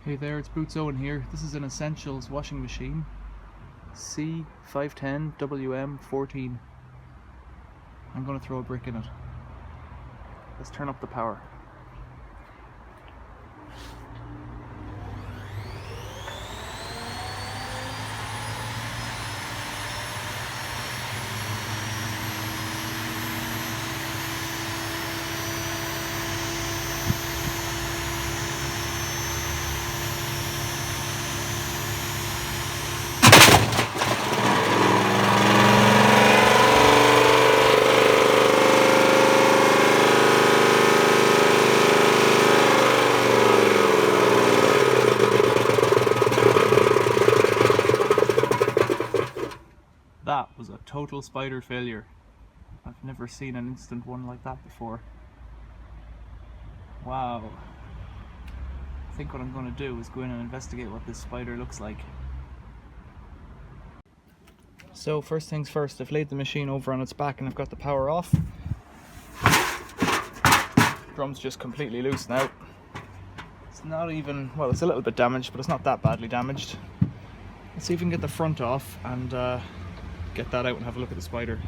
Hey there, it's Boots Owen here. This is an Essentials washing machine, C510WM14. I'm going to throw a brick in it. Let's turn up the power. That was a total spider failure. I've never seen an instant one like that before. Wow. I think what I'm going to do is go in and investigate what this spider looks like. So first things first, I've laid the machine over on its back and I've got the power off. Drum's just completely loose now. It's not even, well, it's a little bit damaged, but it's not that badly damaged. Let's see if we can get the front off and get that out and have a look at the spider.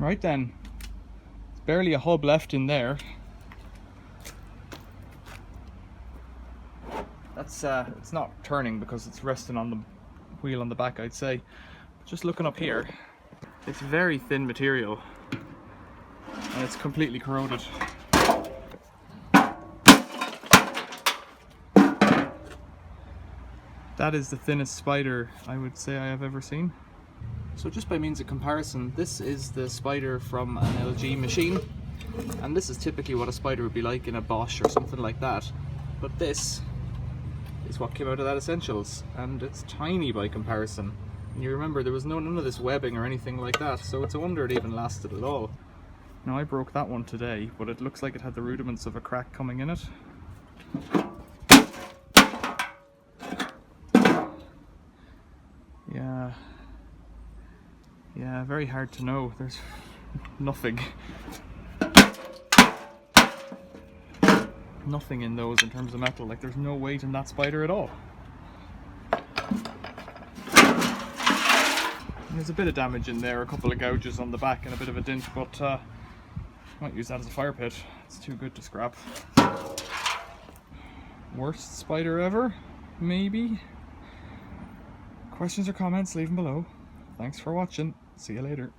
Right then, there's barely a hub left in there. That's it's not turning because it's resting on the wheel on the back, I'd say. Just looking up here, it's very thin material and it's completely corroded. That is the thinnest spider I would say I have ever seen. So just by means of comparison, this is the spider from an LG machine, and this is typically what a spider would be like in a Bosch or something like that. But this is what came out of that Essentials, and it's tiny by comparison. And you remember there was none of this webbing or anything like that, so it's a wonder it even lasted at all. Now I broke that one today, but it looks like it had the rudiments of a crack coming in it. Yeah, very hard to know. There's nothing in those in terms of metal. Like, there's no weight in that spider at all. And there's a bit of damage in there, a couple of gouges on the back and a bit of a dent, but I might use that as a fire pit. It's too good to scrap. Worst spider ever? Maybe? Questions or comments, leave them below. Thanks for watching. See you later.